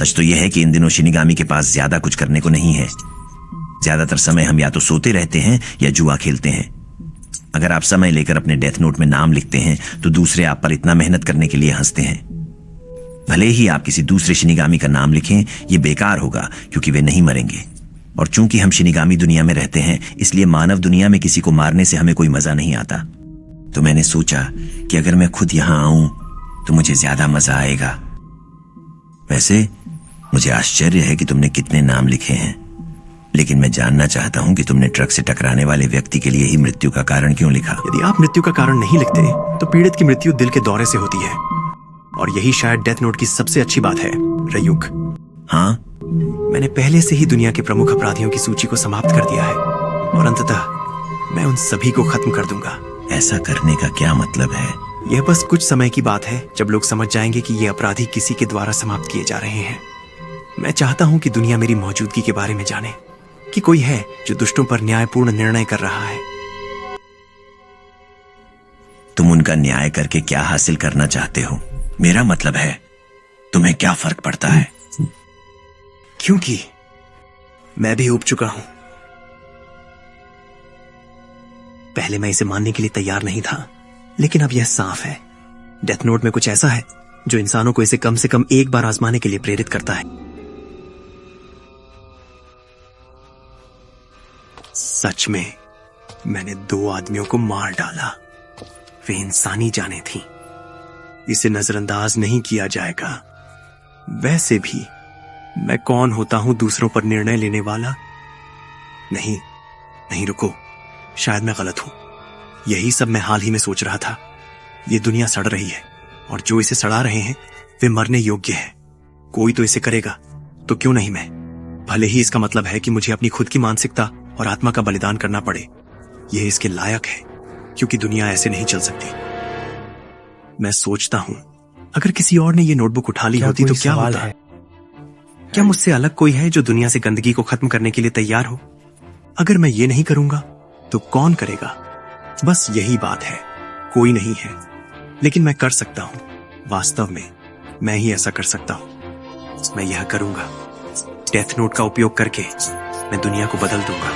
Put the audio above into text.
सच तो यह है कि इन दिनों शिनिगामी के पास ज्यादा कुछ करने को नहीं है। ज्यादातर समय हम या तो सोते रहते हैं या जुआ खेलते हैं। अगर आप समय लेकर अपने डेथ नोट में नाम लिखते हैं तो दूसरे आप पर इतना मेहनत करने के लिए हंसते हैं। भले ही आप किसी दूसरे शिनिगामी का नाम लिखें, ये बेकार होगा क्योंकि वे नहीं मरेंगे। और चूंकि हम शिनिगामी दुनिया में रहते हैं, इसलिए मानव दुनिया में किसी को मारने से हमें कोई मजा नहीं आता। तो मैंने सोचा कि अगर मैं खुद यहां आऊं तो मुझे ज्यादा मजा आएगा। वैसे मुझे आश्चर्य है कि तुमने कितने नाम लिखे हैं, लेकिन मैं जानना चाहता हूं कि तुमने ट्रक से टकराने वाले व्यक्ति के लिए ही मृत्यु का कारण क्यों लिखा। यदि आप मृत्यु का कारण नहीं लिखते तो पीड़ित की मृत्यु दिल के दौरे से होती है, और यही शायद डेथ नोट की सबसे अच्छी बात है। रयुक, हाँ, मैंने पहले से ही दुनिया के प्रमुख अपराधियों की सूची को समाप्त कर दिया है, और अंततः मैं उन सभी को खत्म कर दूंगा। ऐसा करने का क्या मतलब है? यह बस कुछ समय की बात है जब लोग समझ जाएंगे कि ये अपराधी किसी के द्वारा समाप्त किए जा रहे हैं। मैं चाहता हूं कि दुनिया मेरी मौजूदगी के बारे में जाने, कि कोई है जो दुष्टों पर न्यायपूर्ण निर्णय कर रहा है। तुम उनका न्याय करके क्या हासिल करना चाहते हो? मेरा मतलब है, तुम्हें क्या फर्क पड़ता है? क्योंकि मैं भी ऊब चुका हूं। पहले मैं इसे मानने के लिए तैयार नहीं था, लेकिन अब यह साफ है। डेथ नोट में कुछ ऐसा है जो इंसानों को इसे कम से कम एक बार आजमाने के लिए प्रेरित करता है। सच में मैंने 2 आदमियों को मार डाला। वे इंसानी जानें थीं। इसे नजरअंदाज नहीं किया जाएगा। वैसे भी मैं कौन होता हूं दूसरों पर निर्णय लेने वाला? नहीं, रुको, शायद मैं गलत हूं। यही सब मैं हाल ही में सोच रहा था। ये दुनिया सड़ रही है, और जो इसे सड़ा रहे हैं वे मरने योग्य है। कोई तो इसे करेगा, तो क्यों नहीं मैं? भले ही इसका मतलब है कि मुझे अपनी खुद की मानसिकता और आत्मा का बलिदान करना पड़े। यह इसके लायक है, क्योंकि दुनिया ऐसे नहीं चल सकती। मैं सोचता हूं, अगर किसी और ने यह नोटबुक उठा ली होती तो क्या होता? क्या मुझसे अलग कोई है जो दुनिया से गंदगी को खत्म करने के लिए तैयार हो? अगर मैं ये नहीं करूंगा तो कौन करेगा? बस यही बात है, कोई नहीं है, लेकिन मैं कर सकता हूं। वास्तव में मैं ही ऐसा कर सकता हूं। मैं यह करूंगा। डेथ नोट का उपयोग करके मैं दुनिया को बदल दूंगा।